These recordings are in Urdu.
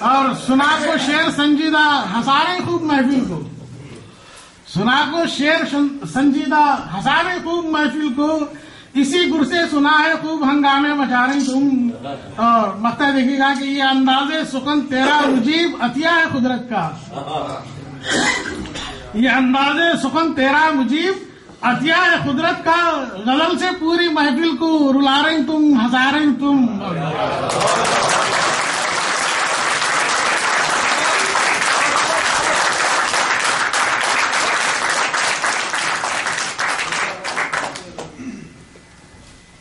اور سنا کو شعر سنجیدہ ہسارے خوب محفل کو، سنا کو شعر سنجیدہ ہسارے خوب محفل کو، اسی گر سے سنا ہے خوب ہنگامے مچا رہی تم. اور مقطع دیکھیے گا کہ یہ انداز سخن تیرا مجیب عطیہ ہے قدرت کا، یہ انداز سخن تیرا مجیب عطیہ ہے قدرت کا، غزل سے پوری محفل کو رلا رہی تم، ہنسا رہی تم.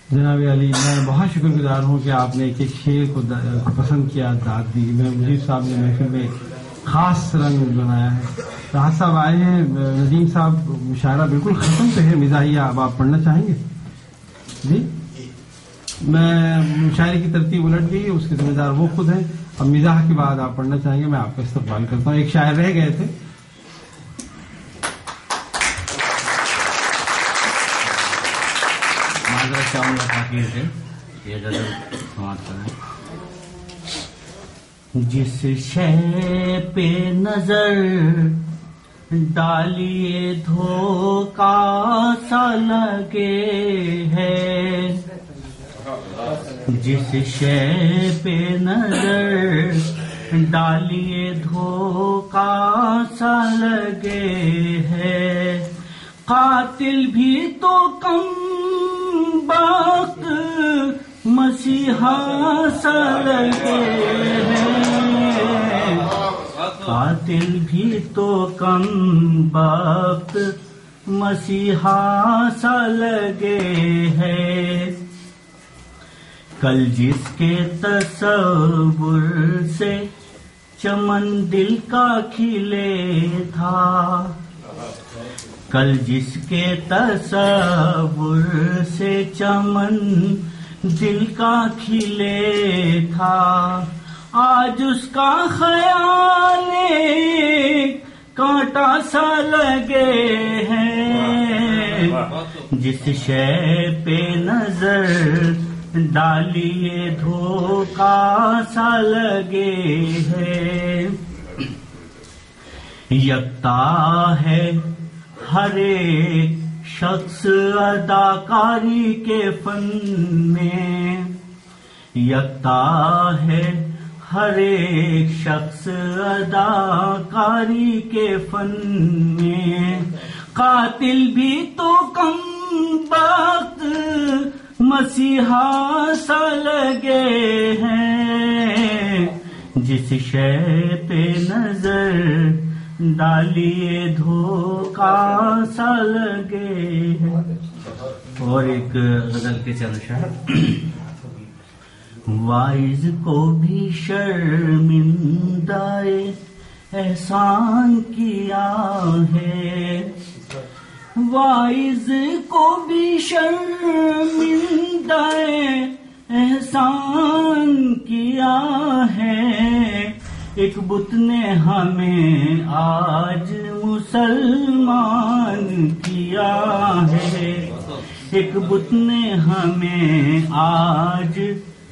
جناب علی، میں بہت شکر گزار ہوں کہ آپ نے ایک ایک شعر کو پسند کیا، داد دی. میں مجیب صاحب نے محفل میں خاص رنگ بنایا ہے. راحت صاحب آئے ہیں. ندیم صاحب مشاعرہ بالکل ختم پہ ہے مزاحیہ، اب آپ پڑھنا چاہیں گے؟ جی، میں مشاعرے کی ترتیب الٹ گئی، اس کے ذمہ دار وہ خود ہیں. اب مزاح کے بعد آپ پڑھنا چاہیں گے، میں آپ کا استقبال کرتا ہوں. ایک شاعر رہ گئے تھے. معذرت چاہوں گا تاخیر سے، یہ غزل سماعت کریں. جس شے پہ نظر ڈالیے دھوکا سا لگے ہے، جس شے پہ نظر ڈالیے دھوکا سا لگے ہے، قاتل بھی تو کم بخت مسیحا سا لگے ہے، قاتل بھی تو کم بخت مسیحا سا لگے ہے. کل جس کے تصور سے چمن دل کا کھلے تھا، کل جس کے تصور سے چمن دل کا کھلے تھا، آج اس کا خیال کانٹا سا لگے ہے، جس شے پہ نظر ڈالیے دھوکا سا لگے ہے. یکتا ہے ہر ایک شخص اداکاری کے فن میں، یکتا ہے ہر ایک شخص اداکاری کے فن میں، قاتل بھی تو کم بخت مسیحا سا لگے ہیں، جس شے پہ نظر ڈالیے دھوکا سا لگے ہے. اور ایک غزل کے چند شعر. وائز کو بھی شرمندہ احسان کیا ہے، وائز کو بھی شرمندہ احسان کیا ہے، ایک بت نے ہمیں آج مسلمان کیا ہے، ایک بت نے ہمیں آج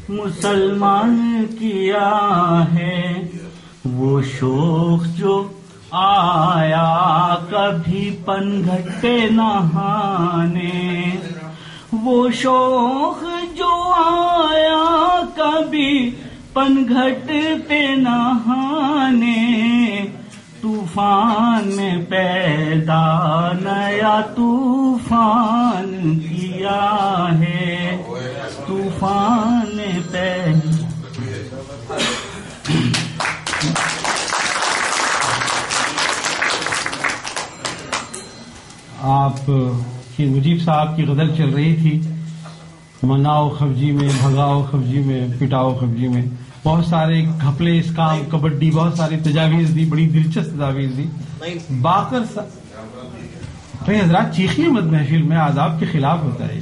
مسلمان کیا ہے. وہ شوخ جو آیا کبھی پنگھٹے نہانے، وہ شوخ جو آیا کبھی پنگھٹ پہ نہانے، طوفان میں پیدا نیا طوفان کیا ہے، طوفان میں پیدا. آپ کی مجیب صاحب کی غزل چل رہی تھی، مناؤ خفجی میں، بھگاؤ خفجی میں، پٹاؤ خفجی میں. بہت سارے گھپلے، اسکام، کبڈی، بہت ساری تجاویز دی، بڑی دلچسپ تجاویز دی. باقر بھائی حضرات چیخیے مت محفل میں، آداب کے خلاف ہوتا ہے.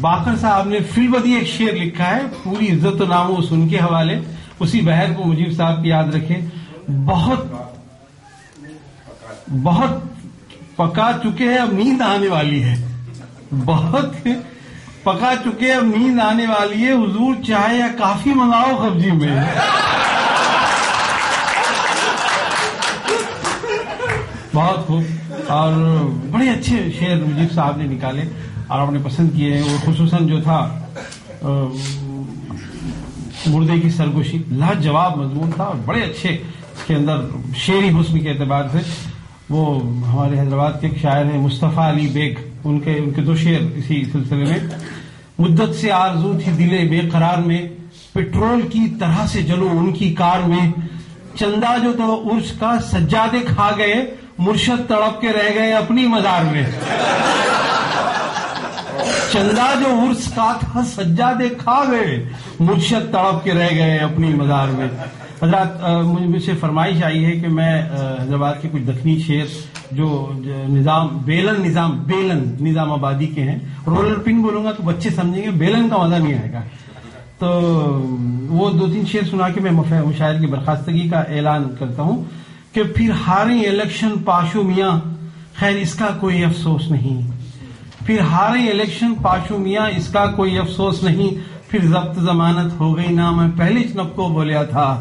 باقر صاحب نے فی البدی ایک شعر لکھا ہے، پوری عزت و ناموس ان کے حوالے. اسی بہر کو مجیب صاحب کی یاد رکھیں. بہت پکا چکے ہیں، اب نیند آنے والی ہے. بہت پکا چکے اب نیند آنے والی ہے، حضور چائے یا کافی منگاؤ خفجی میں. بہت خوب. اور بڑے اچھے شعر مجیب صاحب نے نکالے اور آپ نے پسند کیے ہیں. وہ خصوصاً جو تھا مردے کی سرگوشی، لاجواب مضمون تھا اور بڑے اچھے اس کے اندر شعری حسن کے اعتبار سے. وہ ہمارے حیدرآباد کے ایک شاعر ہیں مصطفیٰ علی بیگ، ان کے 2 شعر اسی سلسلے میں. مدت سے آرزو تھی دلے بے قرار میں، پٹرول کی طرح سے جلو ان کی کار میں. چندہ جو تو عرش کا سجادے کھا گئے، مرشد تڑپ کے رہ گئے اپنی مزار میں. چندہ جو عرس کا تھا سجادے کھا گئے، مرشد تڑپ کے رہ گئے اپنی مزار میں. حضرات مجھ سے فرمائش آئی ہے کہ میں حیدرآباد کے کچھ دکنی شعر جو نظام آبادی کے ہیں، رولر پن بولوں گا تو بچے سمجھیں گے، بیلن کا مزہ نہیں آئے گا. تو وہ 2-3 شعر سنا کے میں مشاعر کی برخاستگی کا اعلان کرتا ہوں کہ پھر ہاریں الیکشن پاشو میاں، خیر اس کا کوئی افسوس نہیں. پھر ہاریں الیکشن پاشو میاں، اس کا کوئی افسوس نہیں. پھر ضبط ضمانت ہو گئی نا، میں پہلے ہی نب کو بولیا تھا.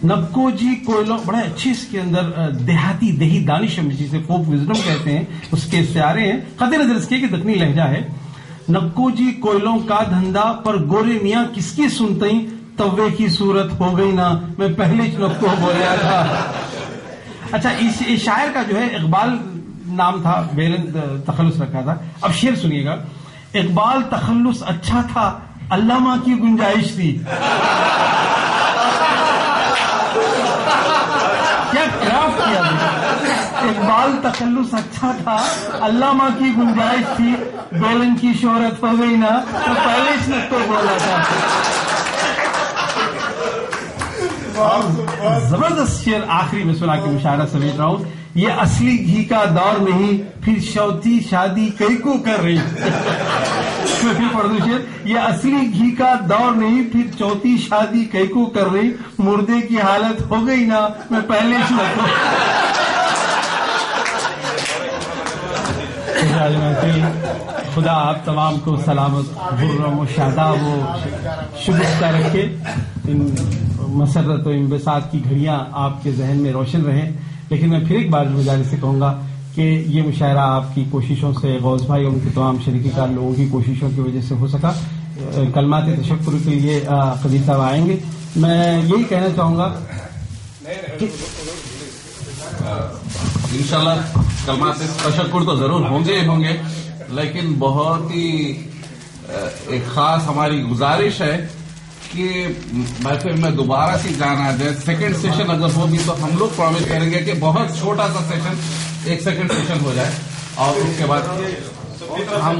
نبکو جی کوئلوں، بڑے اچھے اس کے اندر دیہی دانش جسے فوک وزڈم کہتے ہیں اس کے استعارے ہیں. قطع نظر اس کے کہ دکنی لہجہ ہے. نبکو جی کوئلوں کا دھندا پر گورے میاں کس کی سنتیں، توے کی صورت ہو گئی نا، میں پہلے ہی نب کو بولیا تھا. اچھا اس شاعر کا جو ہے اقبال نام تھا، بیلن تخلص رکھا تھا. اب شعر سنیے گا. اقبال تخلص اچھا تھا، علامہ کی گنجائش تھی. کیا کرافٹ کیا گیا. اقبال تخلص اچھا تھا، علامہ کی گنجائش تھی، بیلن کی شہرت ہو گئی نا، تو پہلے اس نے تو بولا تھا. زبردست شعر آخری میں سنا کے مشاعرہ سمیٹ رہا ہوں. یہ اصلی گھی کا دور نہیں، پھر چوتھی شادی کئی کو کر رہی. پھر پڑھ دوں شعر. یہ اصلی گھی کا دور نہیں، پھر چوتھی شادی کئی کو کر رہی، مردے کی حالت ہو گئی نا، میں پہلے ہی لگوں. خدا آپ تمام کو سلامت، خرم و شاداب و شگفتہ رکھے. ان مسرت و انبساط کی گھڑیاں آپ کے ذہن میں روشن رہیں. لیکن میں پھر ایک بار مجالس سے کہوں گا کہ یہ مشاعرہ آپ کی کوششوں سے، غوث بھائی اور ان کے تمام شریک کار لوگوں کی کوششوں کی وجہ سے ہو سکا. کلمات تشکر کے لیے قدیر صاحب آئیں گے. میں یہی کہنا چاہوں گا کہ انشاءاللہ کلمات تشکر تو ضرور ہوں گے، لیکن بہت ہی ایک خاص ہماری گزارش ہے کہ محفل میں دوبارہ سے جانا جائے. سیکنڈ سیشن اگر ہوگی تو ہم لوگ پرومس کریں گے کہ بہت چھوٹا سا سیشن، ایک سیکنڈ سیشن ہو جائے اور اس کے بعد ہم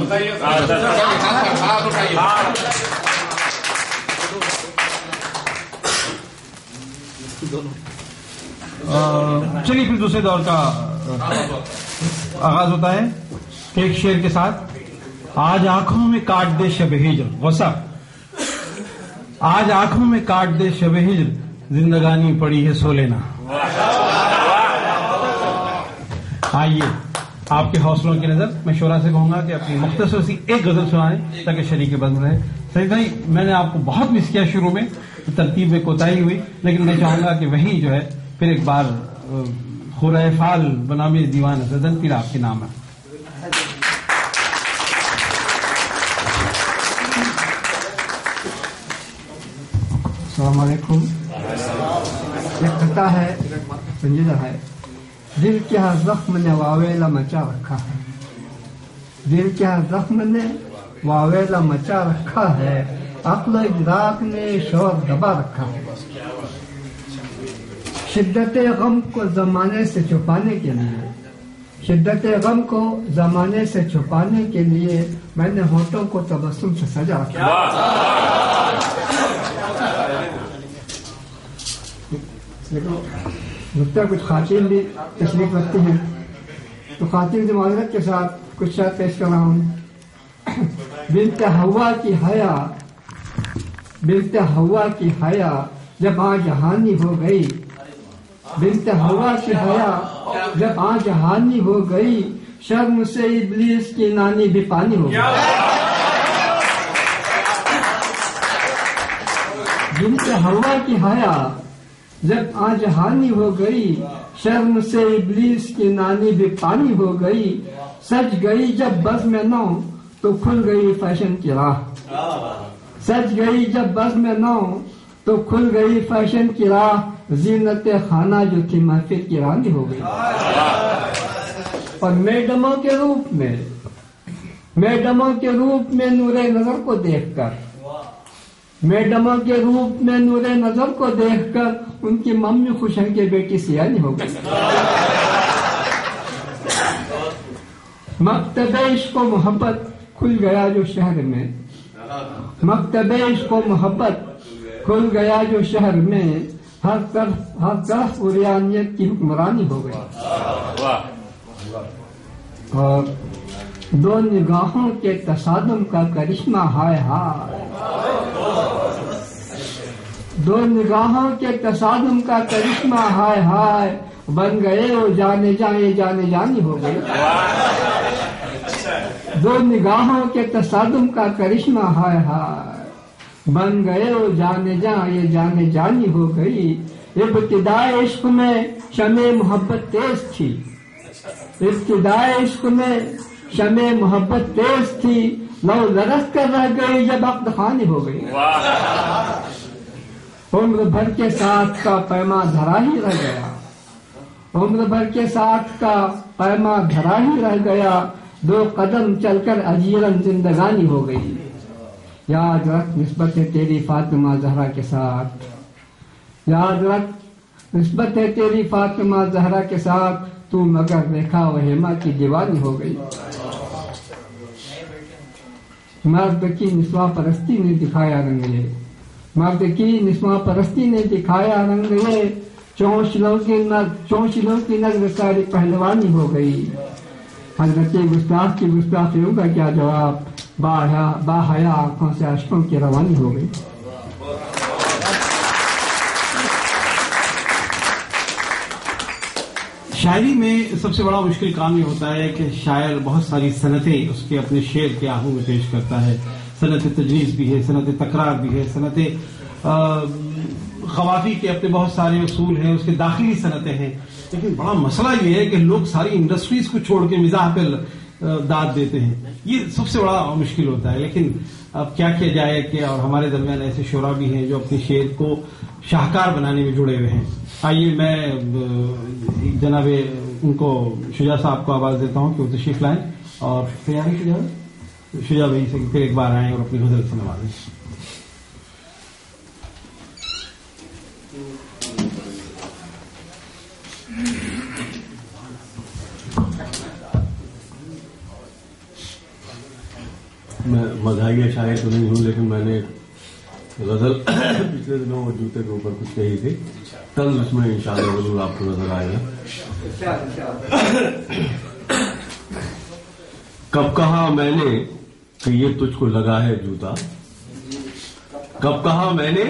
چلیے پھر دوسرے دور کا آغاز ہوتا ہے ایک شعر کے ساتھ. آج آنکھوں میں کاٹ دے شب ہجر، غصہ. آج آنکھوں میں کاٹ دے شب ہجر، زندگانی پڑی ہے سو لینا. آئیے آپ کے حوصلوں کی نظر میں شعرا سے کہوں گا کہ اپنی مختصر سی ایک غزل سنائیں تاکہ شریک بند رہے. سعید بھائی میں نے آپ کو بہت مس کیا شروع میں، ترتیب میں کوتاہی ہوئی، لیکن میں چاہوں گا کہ وہی جو ہے پھر ایک بار خورہ فال بنام دیوان زدن پھر آپ کے نام ہے. السلام علیکم. ایک خطا ہے، سنجیدہ ہے. دل کیا زخم نے واویلا مچا رکھا ہے، دل کیا زخم نے واویلا مچا رکھا ہے، عقل ادراک نے شور دبا رکھا ہے. شدت غم کو زمانے سے چھپانے کے لیے، شدت غم کو زمانے سے چھپانے کے لیے میں نے ہونٹوں کو تبسم سے سجا رکھا. لیکن کچھ خواتین بھی تشریف رکھتی ہیں تو خواتین سے معذرت کے ساتھ کچھ شعر پیش کر رہا ہوں. بنت حوا کی حیا، بنت حوا کی حیا جب جہانی ہو گئی، بنت حوا کی حیا جب جہانی ہو گئی، شرم سے ابلیس کی نانی بھی پانی ہو گئی. بنت ہوا کی حیا جب آجہانی ہو گئی، شرم سے ابلیس کی نانی بھی پانی ہو گئی، سج گئی جب بزم نو تو کھل گئی فیشن کی راہ، سج گئی جب بزم نو تو کھل گئی فیشن کی راہ، زینت خانہ جو تھی محفل کی رانی ہو گئی۔ اور میڈموں کے روپ میں نور نظر کو دیکھ کر، میڈموں کے روپ میں نور نظر کو دیکھ کر ان کی ممی خوش ہیں کہ بیٹی سیانی ہو گئی۔ مکتب عشق و محبت کھل گیا جو شہر میں، مکتب عشق و محبت کھل گیا جو شہر میں، ہر طرف عریانیت کی حکمرانی ہو گئی۔ اور دو نگاہوں کے تصادم کا کرشمہ ہائے ہائے، دو نگاہوں کے تصادم کا کرشمہ ہائے ہائے، بن گئے وہ جانے جائیں جانے جانی ہو گئی۔ دو نگاہوں کے تصادم کا کرشمہ ہائے ہائے، بن گئے وہ جانے جائیں یہ جانے جانی ہو گئی۔ ابتدائے عشق میں شمع محبت تیز تھی، ابتدائے عشق میں شمع محبت تیز تھی، لو لرز کر رہ گئی جب عقد خانی ہو گئی۔ عمر بھر کے ساتھ کا پیما دھرا ہی رہ گیا، عمر بھر کے ساتھ کا پیما دھرا ہی رہ گیا، دو قدم چل کر اجیرن زندگانی ہو گئی۔ یاد رکھ نسبت ہے تیری فاطمہ زہرا کے ساتھ، یاد رکھ نسبت ہے تیری فاطمہ زہرا کے ساتھ، تو مگر دیکھا وہ ہیما کی دیوانی ہو گئی۔ مرد کی نسواں پرستی نے دکھایا رنگ یہ، مرد کی نسواں پرستی نے دکھایا رنگ یہ، چونچلوں کی نظر ساری پہلوانی ہو گئی۔ حضرت گستاخ کی گستاخیوں کا کیا جواب، باحیا آنکھوں سے اشکوں کی روانی ہو گئی۔ شاعری میں سب سے بڑا مشکل کام یہ ہوتا ہے کہ شاعر بہت ساری صنعتیں اس کے اپنے شعر کے آہوں میں پیش کرتا ہے، صنعت تجویز بھی ہے، صنعت تکرار بھی ہے، صنعت قوافی کے اپنے بہت سارے اصول ہیں، اس کے داخلی صنعتیں ہیں، لیکن بڑا مسئلہ یہ ہے کہ لوگ ساری انڈسٹریز کو چھوڑ کے مزاح پہ داد دیتے ہیں، یہ سب سے بڑا مشکل ہوتا ہے۔ لیکن اب کیا کیا جائے کہ اور ہمارے درمیان ایسے شعراء بھی ہیں جو اپنے شعر کو شاہکار بنانے میں جڑے ہوئے ہیں۔ آئیے میں جناب ان کو شجاع صاحب کو آواز دیتا ہوں کہ وہ تشریف لائیں اور شجاع بھائی سے پھر ایک بار آئیں اور اپنی غزل سے نوازیں۔ میں مزاحیہ شاعر تو نہیں ہوں، لیکن میں نے غزل پچھلے دنوں وہ جوتے کے اوپر کچھ کہی تھی، طنز اس میں انشاءاللہ ضرور آپ کو نظر آئے گا۔ کب کہا میں نے کہ یہ تجھ کو لگا ہے جوتا، کب کہا میں نے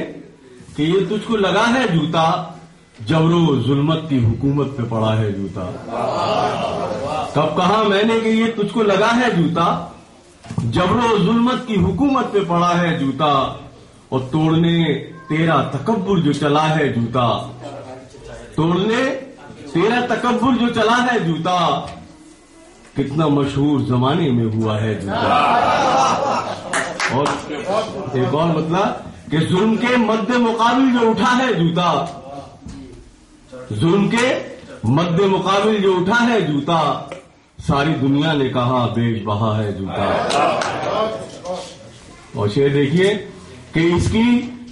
کہ یہ تجھ کو لگا ہے جوتا، جبر و ظلمت کی حکومت پہ پڑا ہے جوتا۔ کب کہا میں نے کہ یہ تجھ کو لگا ہے جوتا، جبر و ظلمت کی حکومت پہ پڑا ہے جوتا، اور توڑنے تیرا تکبر جو چلا ہے جوتا، توڑنے تیرا تکبر جو چلا ہے جوتا، کتنا مشہور زمانے میں ہوا ہے جوتا۔ اور ایک اور مطلب کہ ظلم کے مد مقابل جو اٹھا ہے جوتا، ظلم کے مد مقابل جو اٹھا ہے جوتا، ساری دنیا نے کہا بیچ بہا ہے جوتا۔ اور شعر دیکھیے کہ اس کی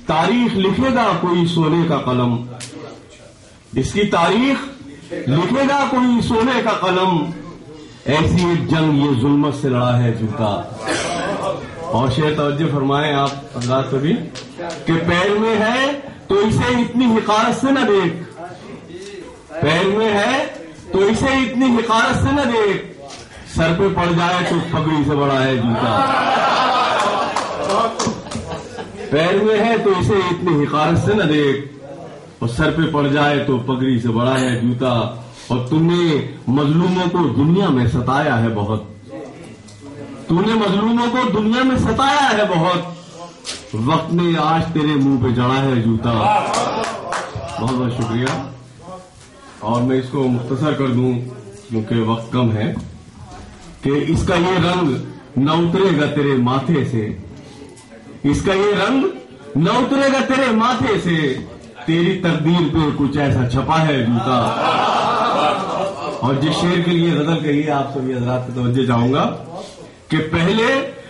تاریخ لکھے گا کوئی سونے کا قلم، اس کی تاریخ لکھے گا کوئی سونے کا قلم، ایسی ایک جنگ یہ ظلمت سے لڑا ہے جوتا۔ اور شعر توجہ فرمائیں آپ حضرات کبھی کہ پیر میں ہے تو اسے اتنی حقارت سے نہ دیکھ، پیر میں ہے تو اسے اتنی حقارت سے نہ دیکھ، سر پہ پڑ جائے تو پگڑی سے بڑا ہے جوتا۔ پیر میں ہے تو اسے اتنی حقارت سے نہ دیکھ، اور سر پہ پڑ جائے تو پگڑی سے بڑا ہے جوتا۔ اور تم نے مظلوموں کو دنیا میں ستایا ہے بہت، تم نے مظلوموں کو دنیا میں ستایا ہے بہت، وقت نے آج تیرے منہ پہ جڑا ہے جوتا. بہت بہت شکریہ. اور میں اس کو مختصر کر دوں کیونکہ وقت کم ہے کہ اس کا یہ رنگ نہ اترے گا تیرے ماتھے سے, اس کا یہ رنگ نہ اترے گا تیرے ماتھے سے, تیری تقدیر پہ کچھ ایسا چھپا ہے جوتا. اور جس شعر کے لیے غزل کہی ہے آپ سبھی حضرات کی توجہ چاہوں گا کہ پہلے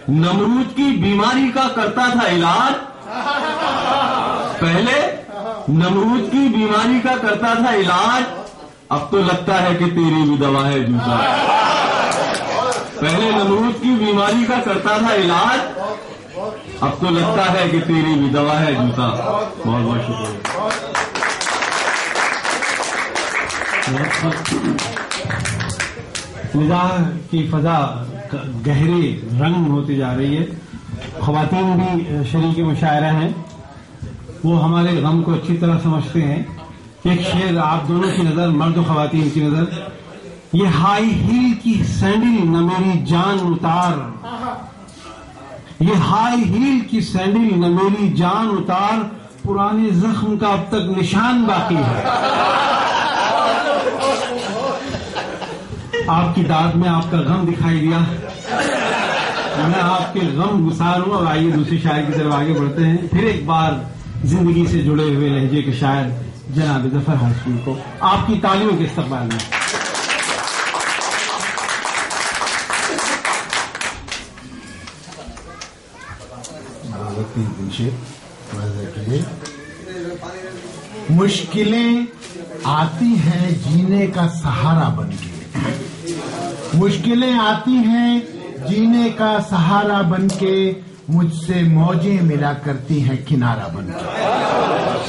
نمرود کی بیماری کا کرتا تھا علاج, پہلے نمرود کی بیماری کا کرتا تھا علاج, اب تو لگتا ہے کہ تیری بھی دوا ہے جوتا. پہلے نمرود کی بیماری کا کرتا تھا علاج, اب تو لگتا ہے کہ تیری بھی دوا ہے جوتا. بہت بہت شکریہ. مزاح کی فضا گہرے رنگ ہوتی جا رہی ہے. خواتین بھی شریک مشاعرہ ہیں, وہ ہمارے غم کو اچھی طرح سمجھتے ہیں. ایک شعر آپ دونوں کی نظر, مرد و خواتین کی نظر, یہ ہائی ہیل کی سینڈل نہ میری جان اتار, یہ ہائی ہیل کی سینڈل نہ میری جان اتار, پرانے زخم کا اب تک نشان باقی ہے. آپ کی داد میں آپ کا غم دکھائی دیا, میں آپ کے غم گسار ہوں. اور آئیے دوسری شاعر کی طرف آگے بڑھتے ہیں. پھر ایک بار زندگی سے جڑے ہوئے لہجے کے شاعر جناب ظفر ہاشمی کو آپ کی تالیوں کے استقبال میں. مشکلیں آتی ہیں جینے کا سہارا بن کے, مشکلیں آتی ہیں جینے کا سہارا بن کے, مجھ سے موجیں ملا کرتی ہیں کنارہ بن کے.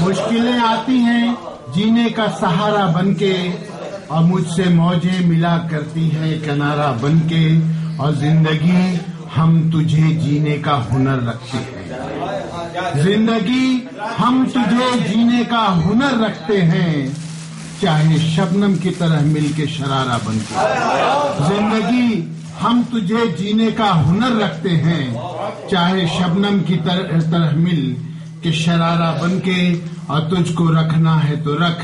مشکلیں آتی ہیں جینے کا سہارا بن کے, اور مجھ سے موجیں ملا کرتی ہیں کنارہ بن کے. اور زندگی ہم تجھے جینے کا ہنر رکھتے ہیں, زندگی ہم تجھے جینے کا ہنر رکھتے ہیں, چاہے شبنم کی طرح مل کے شرارہ بن کے. زندگی ہم تجھے جینے کا ہنر رکھتے ہیں, چاہے شبنم کی طرح مل کے شرارہ بن کے. اور تجھ کو رکھنا ہے تو رکھ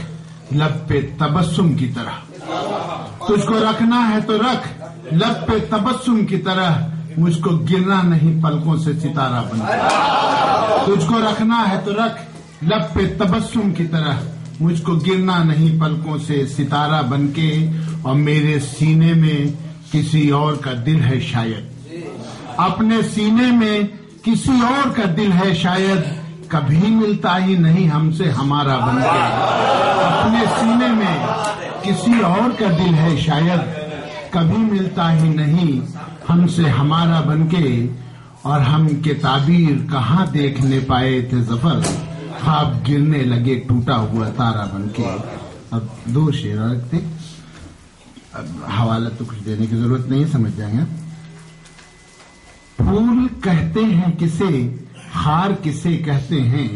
لب پہ تبسم کی طرح, تجھ کو رکھنا ہے تو رکھ لب پہ تبسم کی طرح, مجھ کو گرنا نہیں پلکوں سے ستارہ بن کے. تجھ کو رکھنا ہے تو رکھ لب پہ تبسم کی طرح, مجھ کو گرنا نہیں پلکوں سے ستارہ بن کے. اور میرے سینے میں کسی اور کا دل ہے شاید, اپنے سینے میں کسی اور کا دل ہے شاید, کبھی ملتا ہی نہیں ہم سے ہمارا بن کے. اپنے سینے میں کسی اور کا دل ہے شاید, کبھی ملتا ہی نہیں ہم سے ہمارا بن کے. اور ہم کے تعبیر کہاں دیکھنے پائے تھے ظفر, خواب گرنے لگے ٹوٹا ہوا تارا بن کے. اب دو شعر رکھتے, اب حوالہ تو کچھ دینے کی ضرورت نہیں, سمجھ جائیں گے. پھول کہتے ہیں کسے, خار کسے کہتے ہیں,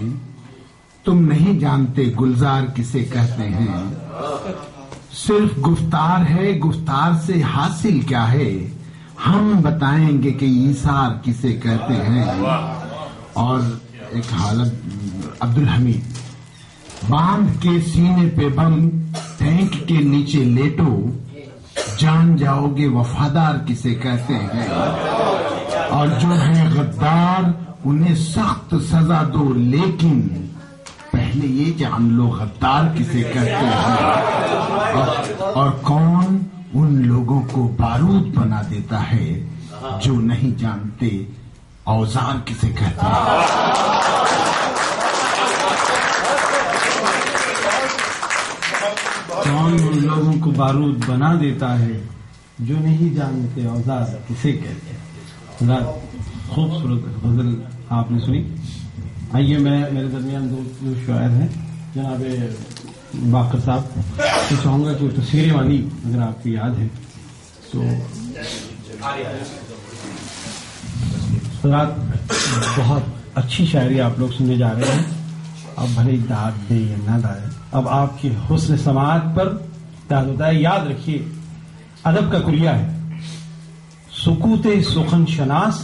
تم نہیں جانتے گلزار کسے کہتے ہیں. صرف گفتار ہے, گفتار سے حاصل کیا ہے, ہم بتائیں گے کہ ایثار کسے کہتے ہیں. اور ایک حالت عبدالحمید, باندھ کے سینے پہ بم ٹینک کے نیچے لیٹو, جان جاؤ گے وفادار کسے کہتے ہیں. اور جو ہے غدار انہیں سخت سزا دو, لیکن پہلے یہ جان لو غدار کسے کہتے ہیں. اور کون ان لوگوں کو بارود بنا دیتا ہے جو نہیں جانتے اوزار کسے کہتے ہیں. کون ان لوگوں کو بارود بنا دیتا ہے جو نہیں جانتے اوزار کسے کہتے ہیں. خوبصورت غزل آپ نے سنی. آئیے میرے درمیان دو شاعر ہیں, جناب باقر صاحب, تو چاہوں گا کہ تصویریں والی اگر آپ کی یاد ہے تو رات بہت اچھی شاعری آپ لوگ سننے جا رہے ہیں. اب بھلے داد دے یا نہ دے, اب آپ کی حسن سماعت پر داد ہوتا ہے. یاد رکھیے ادب کا کلیہ ہے, سکوت سخن شناس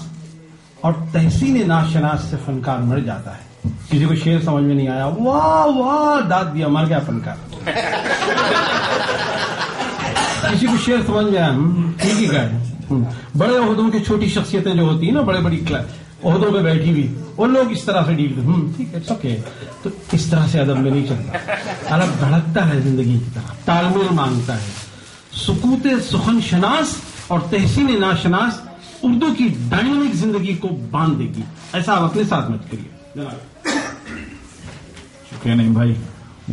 اور تحسین ناشناس سے فنکار مر جاتا ہے. کسی کو شعر سمجھ میں نہیں آیا، واہ واہ داد دیا، مر گیا فنکار. کسی کو شعر سمجھ میں آیا، ٹھیک ہی گئے. بڑے عہدوں کی چھوٹی شخصیتیں جو ہوتی ہیں نا، بڑے بڑی عہدوں پہ بیٹھی ہوئی، ان لوگ اس طرح سے ڈیل کرتے، ٹھیک ہے اوکے. تو اس طرح سے ادب میں نہیں چلتا. ادب دھڑکتا ہے زندگی کی طرح، تال میل مانگتا ہے. سکوت سخن شناس اور تحسین ناشناس اردو کی ڈائنامک زندگی کو باندھ دے گی. ایسا آپ اپنے ساتھ مت کریے. شکریہ نعیم بھائی.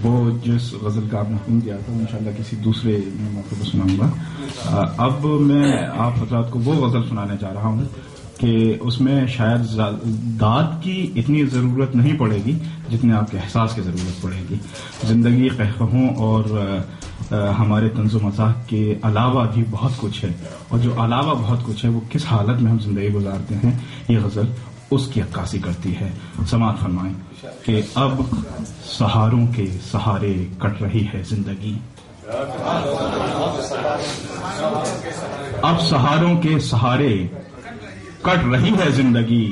وہ جس غزل کا آپ نے حکم دیا تھا انشاءاللہ کسی دوسرے موقع پر سناؤں گا. اب میں آپ حضرات کو وہ غزل سنانے جا رہا ہوں کہ اس میں شاید داد کی اتنی ضرورت نہیں پڑے گی جتنے آپ کے احساس کی ضرورت پڑے گی. زندگی قہقہوں اور ہمارے طنز و مزاح کے علاوہ بھی بہت کچھ ہے، اور جو علاوہ بہت کچھ ہے وہ کس حالت میں ہم زندگی گزارتے ہیں، یہ غزل اس کی عکاسی کرتی ہے. سماعت فرمائیں کہ اب سہاروں کے سہارے کٹ رہی ہے زندگی. اب سہاروں کے سہارے کٹ رہی ہے زندگی،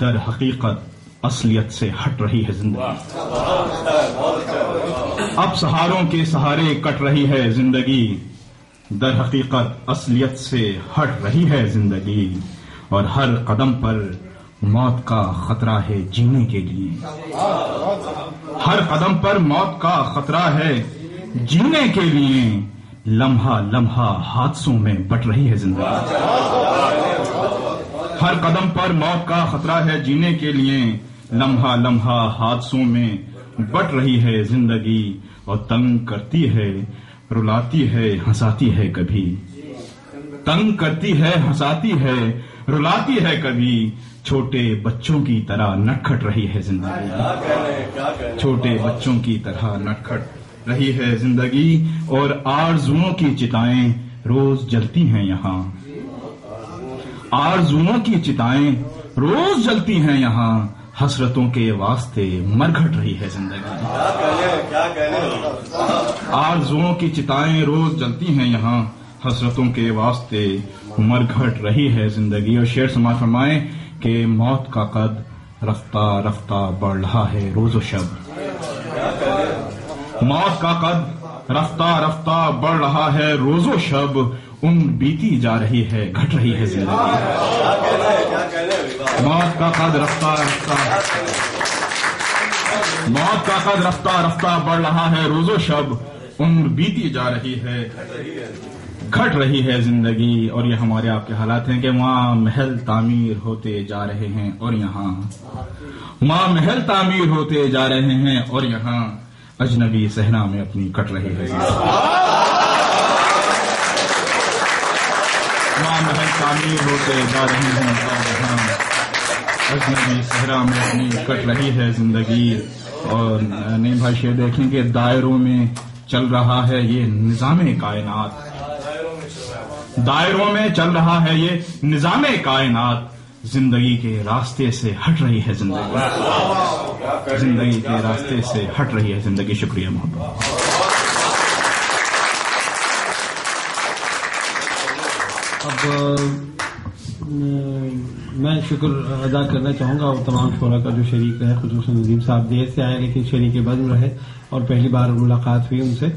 در حقیقت اصلیت سے ہٹ رہی ہے زندگی. اب سہاروں کے سہارے کٹ رہی ہے زندگی، در حقیقت اصلیت سے ہٹ رہی ہے زندگی. اور ہر قدم پر موت کا خطرہ ہے جینے کے لیے. ہر قدم پر موت کا خطرہ ہے جینے کے لیے. لمحہ لمحہ حادثوں میں بٹ رہی ہے زندگی. ہر قدم پر موت کا خطرہ ہے جینے کے لیے. لمحہ لمحہ حادثوں میں بٹ رہی ہے زندگی. اور تنگ کرتی ہے رلاتی ہے ہنساتی ہے کبھی. تنگ کرتی ہے ہنساتی ہے رلاتی ہے کبھی. چھوٹے بچوں کی طرح نٹکھٹ رہی ہے زندگی. چھوٹے بچوں کی طرح نٹکھٹ رہی ہے زندگی. اور آرزوؤں کی چتائیں روز جلتی ہیں یہاں. آرزوؤں کی چتائیں روز جلتی ہیں یہاں. حسرتوں کے واسطے مرگھٹ رہی ہے زندگی. آرزوؤں کی چتائیں روز جلتی ہیں یہاں. حسرتوں کے واسطے مرگھٹ رہی ہے زندگی. اور شعر سماعت فرمائیں کہ موت کا قد رفتہ رفتہ بڑھ رہا ہے روز و شب. موت کا قد رفتہ رفتہ بڑھ رہا ہے روز و شب. عمر بیتی جا رہی ہے گھٹ رہی ہے زندگی. موت کا قد رفتہ رفتہ موت کا قد رفتہ رفتہ بڑھ رہا ہے روز و شب. عمر بیتی جا رہی ہے گھٹ رہی ہے زندگی. اور یہ ہمارے آپ کے حالات ہیں کہ وہاں محل تعمیر ہوتے جا رہے ہیں اور یہاں وہاں محل تعمیر ہوتے جا رہے ہیں اور یہاں اجنبی صحرا میں اپنی کٹ رہی ہے. وہاں محل تعمیر ہوتے جا رہے ہیں اور یہاں اجنبی صحرا میں اپنی کٹ رہی ہے زندگی. اور نعیم بھائی شعر دیکھیں کہ دائروں میں چل رہا ہے یہ نظام کائنات. دائروں میں چل رہا ہے یہ نظام کائنات. زندگی کے راستے سے ہٹ رہی ہے زندگی. زندگی کے راستے سے ہٹ رہی ہے زندگی. شکریہ محبت. اب میں شکر ادا کرنا چاہوں گا وہ تمام شعراء کا جو شریک رہے. خصوصاً ندیم صاحب دیر سے آئے لیکن شریک بزم رہے اور پہلی بار ملاقات ہوئی ان سے.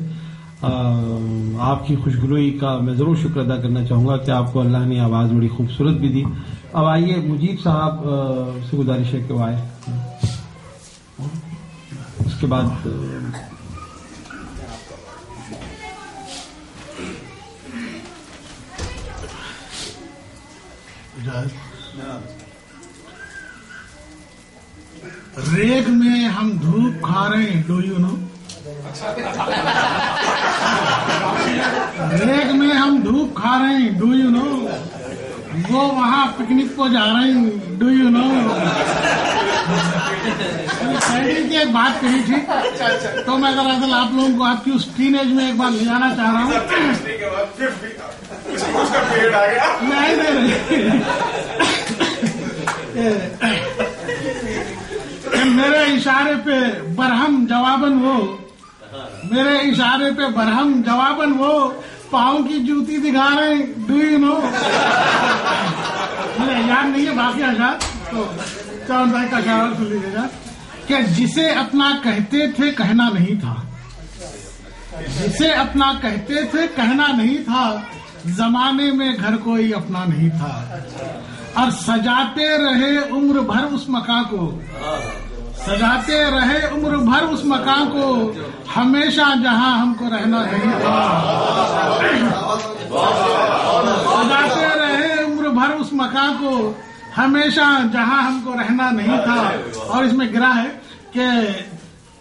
آپ کی خوشگلوئی کا میں ضرور شکر ادا کرنا چاہوں گا کہ آپ کو اللہ نے آواز بڑی خوبصورت بھی دی. اب آئیے مجیب صاحب سے گزارش ہے کہ وہ آئے. اس کے بعد ریگ میں ہم دھوپ کھا رہے ہیں. ڈو یو نو؟ ریگ میں ہم دھوپ کھا رہے ہیں. Do you know? وہ وہاں پکنک کو جا رہے ہیں. Do you know? کی ایک بات کہی تھی تو میں دراصل آپ لوگوں کو آپ کی اس ٹین ایج میں ایک بار لے جانا چاہ رہا ہوں. میرے اشارے پہ برہم جواباً وہ میرے اشارے پہ برہم جواباً وہ پاؤں کی جوتی دکھا رہے ہیں. Do you know? مجھے یاد نہیں ہے باقی اشعار، تو چاند بھائی کا اشعار سن لیجیے گا کہ جسے اپنا کہتے تھے کہنا نہیں تھا، جسے اپنا کہتے تھے کہنا نہیں تھا، زمانے میں گھر کوئی اپنا نہیں تھا، اور سجاتے رہے عمر بھر اس مکان کو، سجاتے رہے عمر بھر اس مکان کو، ہمیشہ جہاں ہم کو رہنا نہیں تھا، سجاتے رہے عمر بھر اس مکان کو، ہمیشہ جہاں ہم کو رہنا نہیں تھا۔ اور اس میں گرا ہے کہ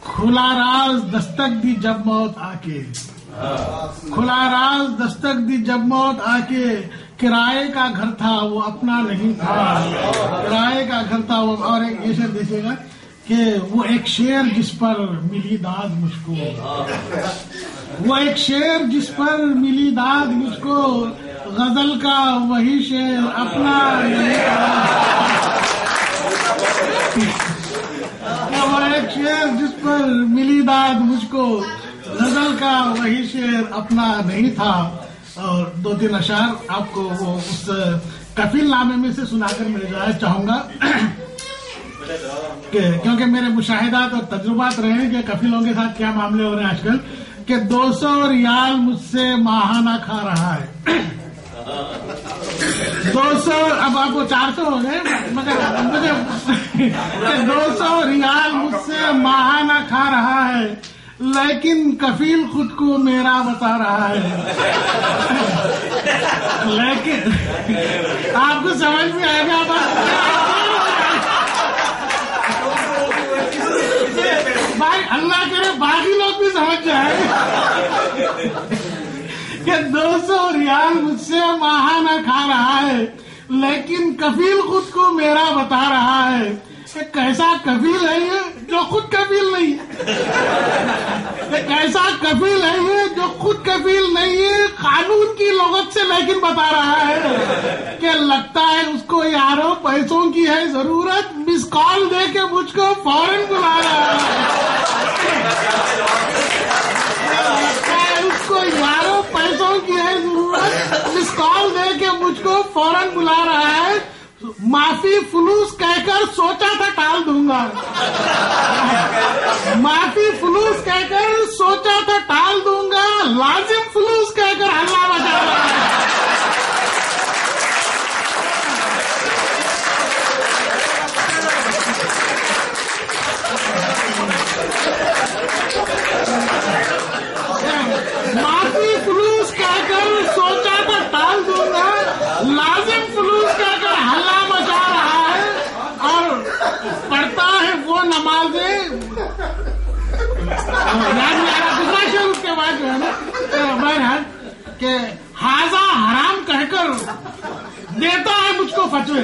کھلا راز دستک دی جب موت آ کے، کھلا راز دستک دی جب موت آ کے، کرائے کا گھر تھا وہ اپنا نہیں تھا، کرائے کا گھر تھا وہ۔ اور ایک یہ شعر دیکھیے گا کہ وہ ایک شعر جس پر ملی داد مجھ کو، وہ ایک شعر جس پر ملی داد مجھ کو، غزل کا وہی شعر اپنا نہیں تھا، وہ ایک شعر جس پر ملی داد مجھ کو، غزل کا وہی شعر اپنا نہیں تھا۔ اور دو تین اشعار آپ کو وہ اس کفیل نامے میں سے سنا کر میں جانا چاہوں گا، کہ کیونکہ میرے مشاہدات اور تجربات رہے ہیں کہ کفیلوں کے ساتھ کیا معاملے ہو رہے ہیں آج کل، کہ 200 ریال مجھ سے ماہانہ کھا رہا ہے، 200 اب آپ کو 400 ہو گئے، مگر مجھے 200 ریال مجھ سے ماہانہ کھا رہا ہے، لیکن کفیل خود کو میرا بتا رہا ہے، لیکن آپ کو سمجھ میں آئے گا بھائی، اللہ کرے باقی لوگ بھی سمجھ جائیں کہ 200 ریال مجھ سے ماہانہ کھا رہا ہے، لیکن کفیل خود کو میرا بتا رہا ہے۔ کیسا کفیل ہے یہ جو خود کفیل نہیں ہے، کیسا کفیل ہے یہ جو خود کفیل نہیں ہے، قانون کی لغت سے لیکن بتا رہا ہے کہ لگتا ہے اس کو یاروں پیسوں کی ہے ضرورت، مس کال دے کے مجھ کو فوراً بلا رہا ہے، لگتا ہے اس کو یاروں پیسوں کی ہے ضرورت، مس کال دے کے مجھ کو فوراً بلا رہا ہے، معافی فلوس کہہ کر سوچا تھا ٹال دوں گا، معافی فلوس کہہ کر سوچا تھا ٹال دوں گا، لازم فلوس کہہ کر ہلّا بجا رہا ہے۔ معافی فلوس کہہ کر سوچا تھا ٹال دوں گا، لازم فلوس کہہ کر ہلّا مچا رہا ہے، اور پڑھتا ہے وہ نمازیں، دوسرا شعر اس کے بعد جو ہے نا بہرحال کہ ہاضا حرام کہہ کر دیتا ہے مجھ کو فتوے،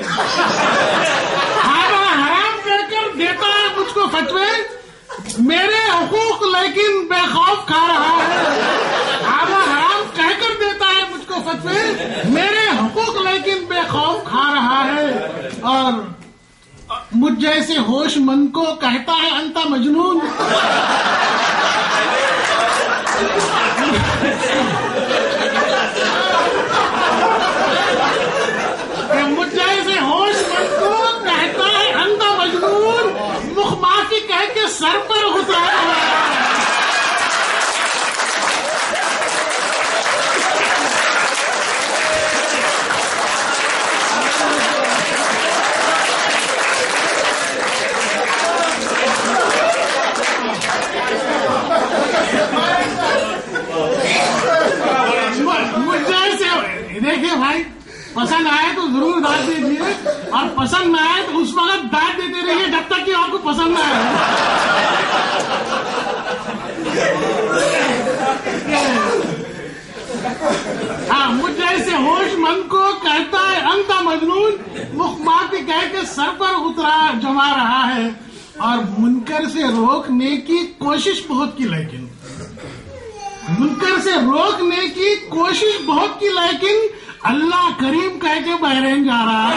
ہاضا حرام کہہ کر دیتا ہے مجھ کو فتوے، میرے حقوق لیکن بے خوف کھا رہا ہے، ہاضا حرام کہہ کر دیتا ہے مجھ کو فتوے، میرے حقوق لیکن بے خوف کھا رہا ہے، اور مجھ جیسے ہوش مند کو کہتا ہے انتا مجنون، مجھ جیسے ہوش مند کو کہتا ہے انتا مجنون، مخ معافی کہہ کے سر پر اترا رہا ہے۔ دیکھیے بھائی، پسند آئے تو ضرور داد دیجیے، اور پسند نہ آئے تو اس وقت داد دیتے رہیے جب تک کہ آپ کو پسند نہ آئے۔ ہاں، مجھ جیسے ہوش مند کو کہتا ہے انتا مجنون، مخ معافی کہہ کے سر پر اترا جما رہا ہے، اور منکر سے روکنے کی کوشش بہت کی، لیکن منکر سے روکنے کی کوشش بہت کی، لیکن اللہ کریم کہہ کے بحرین جا رہا ہے۔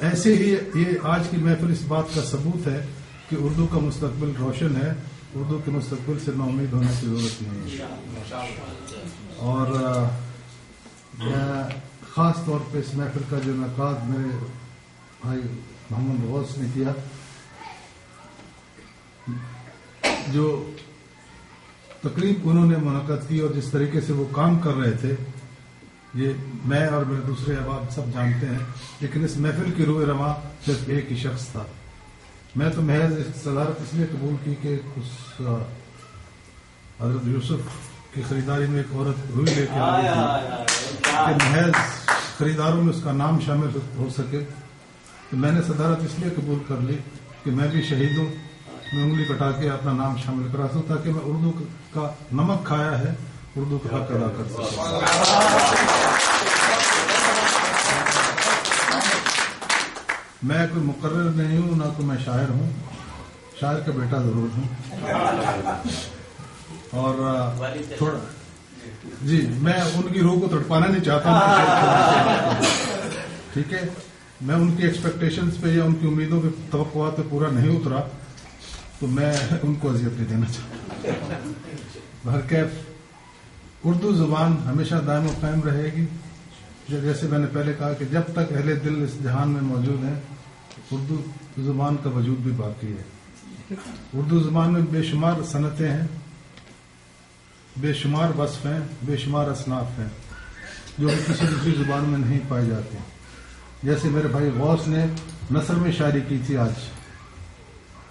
ایسے ہی یہ آج کی محفل اس بات کا ثبوت ہے کہ اردو کا مستقبل روشن ہے. اردو کے مستقبل سے نا امید ہونے کی ضرورت نہیں ہے. اور میں خاص طور پہ اس محفل کا جو انعقاد میرے بھائی محمد غوث نے کیا، جو تقریب انہوں نے منعقد کی اور جس طریقے سے وہ کام کر رہے تھے، یہ میں اور میرے دوسرے احباب سب جانتے ہیں. لیکن اس محفل کی روح رواں صرف ایک ہی شخص تھا. میں تو محض صدارت اس لیے قبول کی کہ اس حضرت یوسف کی خریداری میں ایک عورت روئی لے کے آئی تھی کہ محض خریداروں میں اس کا نام شامل ہو سکے. تو میں نے صدارت اس لیے قبول کر لی کہ میں بھی شہید ہوں، میں انگلی کٹا کے اپنا نام شامل کرا سکوں تاکہ میں اردو کا نمک کھایا ہے اردو کا حق ادا کر سکوں. میں کوئی مقرر نہیں ہوں، نہ کوئی میں شاعر ہوں. شاعر کا بیٹا ضرور ہوں. اور تھوڑا جی میں ان کی روح کو تڑپانا نہیں چاہتا. ٹھیک ہے، میں ان کی ایکسپیکٹیشنز پہ یا ان کی امیدوں پہ توقعات پہ پورا نہیں اترا تو میں ان کو اذیت نہیں دینا چاہتا. بہرکیف اردو زبان ہمیشہ دائم و قائم رہے گی. جیسے میں نے پہلے کہا کہ جب تک اہل دل اس جہان میں موجود ہیں اردو زبان کا وجود بھی باقی ہے. اردو زبان میں بے شمار صنعتیں ہیں، بے شمار وصف ہیں، بے شمار اصناف ہیں جو کسی دوسری زبان میں نہیں پائے جاتے. جیسے میرے بھائی غوث نے نثر میں شاعری کی تھی آج،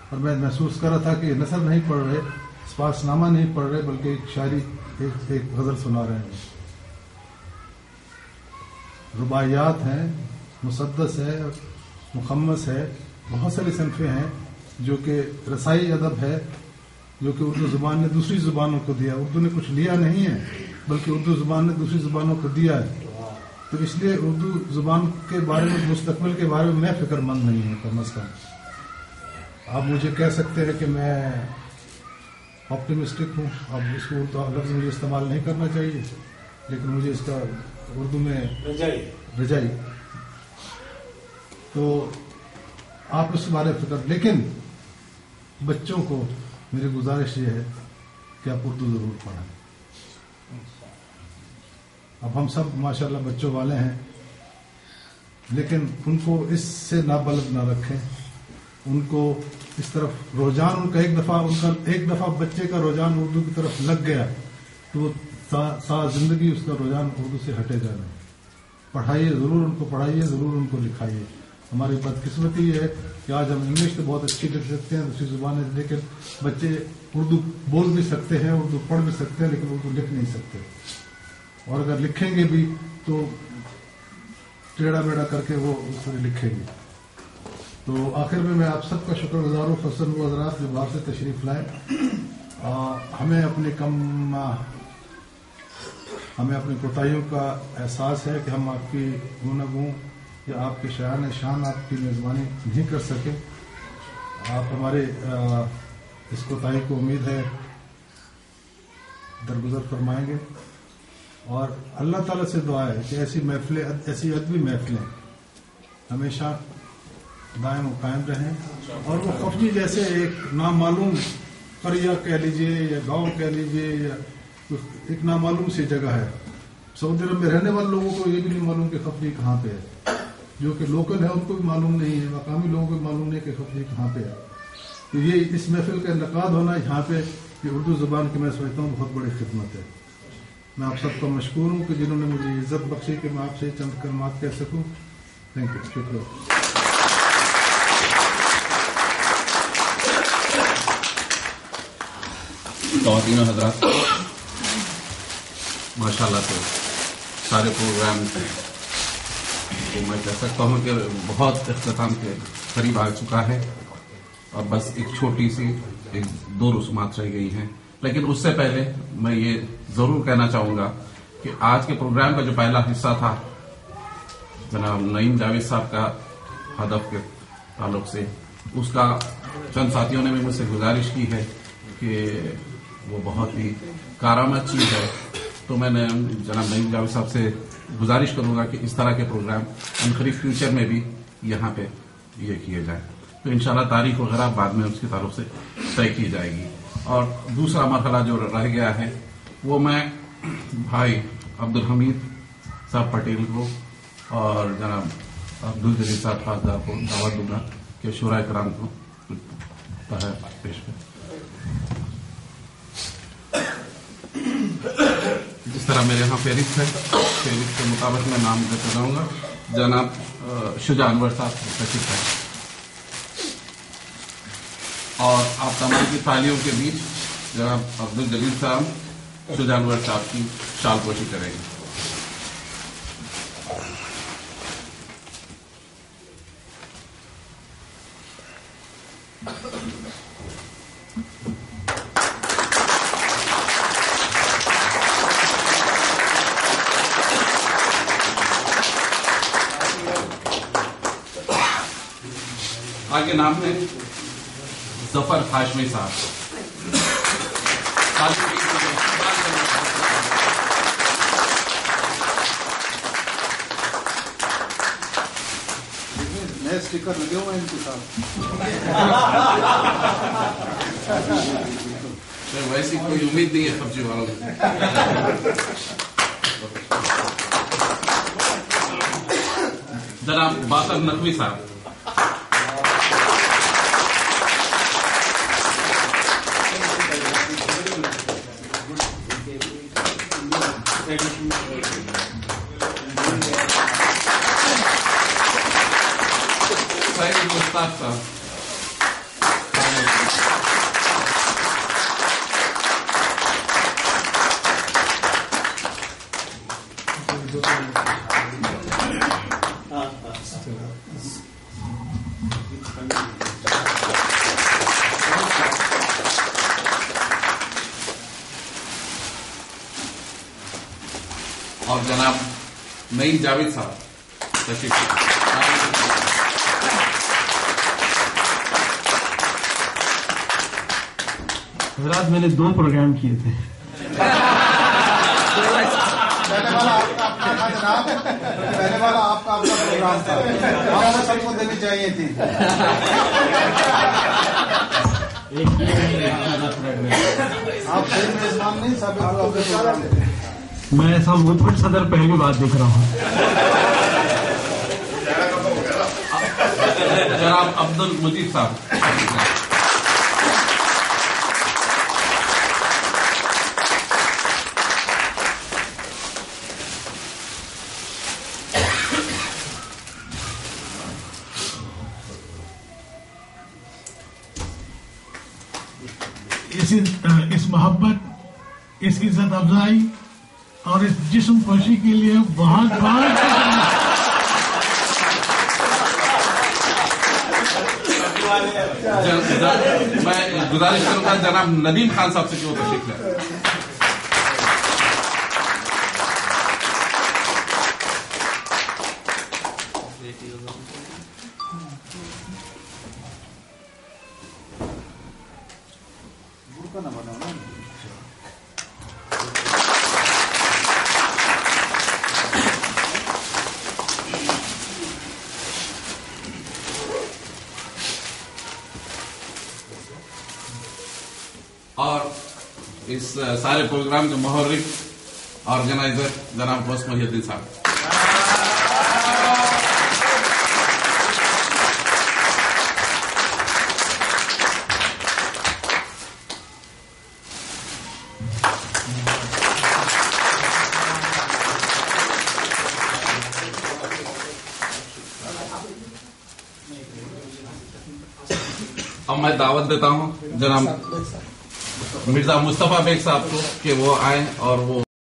اور میں محسوس کر رہا تھا کہ یہ نثر نہیں پڑھ رہے، اسپاس نامہ نہیں پڑھ رہے، بلکہ ایک شاعری ایک غزل سنا رہے ہیں. رباعیات ہیں، مسدس ہے، مخمس ہے، بہت ساری صنفیں ہیں جو کہ رسائی ادب ہے، جو کہ اردو زبان نے دوسری زبانوں کو دیا. اردو نے کچھ لیا نہیں ہے بلکہ اردو زبان نے دوسری زبانوں کو دیا ہے. تو اس لیے اردو زبان کے بارے میں، مستقبل کے بارے میں فکر مند نہیں ہوں. کم از کم آپ مجھے کہہ سکتے ہیں کہ میں آپٹیمسٹک ہوں. اب اس کو لفظ مجھے استعمال نہیں کرنا چاہیے، لیکن مجھے اس کا اردو میں رجائی. تو آپ اس بارے میں فکر، لیکن بچوں کو میری گزارش یہ ہے کہ آپ اردو ضرور پڑھیں. اب ہم سب ماشاءاللہ بچوں والے ہیں، لیکن ان کو اس سے نابلد نہ رکھیں. ان کو اس طرف رجحان، ان کا ایک دفعہ بچے کا رجحان اردو کی طرف لگ گیا تو وہ زندگی اس کا رجحان اردو سے ہٹے گا نہیں. پڑھائیے ضرور، ان کو پڑھائیے ضرور، ان کو لکھائیے. ہماری بدقسمتی یہ ہے کہ آج ہم انگلش تو بہت اچھی لکھ سکتے ہیں، دوسری زبانیں، لیکن بچے اردو بول بھی سکتے ہیں، اردو پڑھ بھی سکتے ہیں، لیکن اردو لکھ نہیں سکتے. اور اگر لکھیں گے بھی تو ٹیڑھا بیڑا کر کے وہ اس میں لکھیں گے. تو آخر میں آپ سب کا شکر گزار ہوں، خصوصاً وہ حضرات جو باہر سے تشریف لائے. ہمیں اپنی کوتاہیوں کا احساس ہے کہ ہم آپ کی گفتگو یا آپ کے شایان شان آپ کی میزبانی نہیں کر سکے. آپ ہمارے اس کوتاہی کو امید ہے درگزر فرمائیں گے. اور اللہ تعالیٰ سے دعا ہے کہ ایسی محفلیں، ایسی ادبی محفلیں ہمیشہ دائم و قائم رہیں. اور وہ خفجی جیسے ایک نامعلوم قریہ کہہ لیجئے یا گاؤں کہہ لیجئے یا ایک نامعلوم سی جگہ ہے. سعودی عرب میں رہنے والے لوگوں کو یہ بھی نہیں معلوم کہ خفجی کہاں پہ ہے، جو کہ لوکل ہے ان کو بھی معلوم نہیں ہے، مقامی لوگوں کو بھی معلوم نہیں کہ خفجی کہاں پہ ہے. تو یہ اس محفل کا انعقاد ہونا یہاں پہ یہ اردو زبان کی میں سمجھتا ہوں بہت بڑی خدمت ہے. میں آپ سب کا مشکور ہوں کہ جنہوں نے مجھے عزت بخشی کہ میں آپ سے چند کلمات کہہ سکوں. تھینک یو، شکریہ. خواتین و حضرات، ماشاءاللہ سے سارے پروگرام کو میں کہہ سکتا ہوں کہ بہت اختتام کے قریب آ چکا ہے، اور بس ایک چھوٹی سی دو رسومات رہ گئی ہیں. لیکن اس سے پہلے میں یہ ضرور کہنا چاہوں گا کہ آج کے پروگرام کا جو پہلا حصہ تھا جناب نعیم جاوید صاحب کا ہدف کے تعلق سے، اس کا چند ساتھیوں نے بھی مجھ سے گزارش کی ہے کہ وہ بہت ہی کارآمد چیز ہے. تو میں نے جناب نعیم جاوید صاحب سے گزارش کروں گا کہ اس طرح کے پروگرام ان قریب فیوچر میں بھی یہاں پہ یہ کیے جائیں. تو انشاءاللہ تاریخ وغیرہ بعد میں اس کے تعلق سے طے کی جائے گی. اور دوسرا مرحلہ جو رہ گیا ہے وہ میں بھائی عبدالحمید صاحب پٹیل کو اور جناب عبدالجلیل صاحب خاصدار کو دعوت دوں گا کہ شورائے کرام کو پیش کریں. جس طرح میرے یہاں فہرست ہے، فہرست کے مطابق میں نام دیتا جاؤں گا. جناب شجاع انور صاحب تشریف ہے اور آپ تمام کی تالیوں کے بیچ جناب عبدالجلیل صاحب شجاع انور صاحب کی شال پوشی کریں گے. آگے نام ہے ظفر ہاشمی صاحب. نئے اسٹیکر لگے ہوئے ہیں ان کے ساتھ. ویسی کوئی امید نہیں ہے سبزی والوں سے. جناب باقر نقوی صاحب. مشتاق صاحب. اور جناب نعیم جاوید صاحب تشریف. حضرات میں نے 2 پروگرام کیے تھے. پہلے والا آپ کا اپنا پروگرام تھا، ہمیں سب کو دینی چاہیے تھی. آپ صحیح میزبان نہیں سب پروگرام. میں ایسا منفرد صدر پہلی بات دیکھ رہا ہوں. جناب عبد المجید صاحب. اس محبت، اس عزت افزائی اور اس جسم پوشی کے لیے بہت بہت میں گزارش کروں گا جناب ندیم خان صاحب سے کہ وہ تشریف لائیں. اور اس سارے پروگرام کے محرک آرگنائزر جناب غوث محی الدین صاحب. اب میں دعوت دیتا ہوں جناب مرزا مصطفیٰ بیگ صاحب کو کہ وہ آئیں اور وہ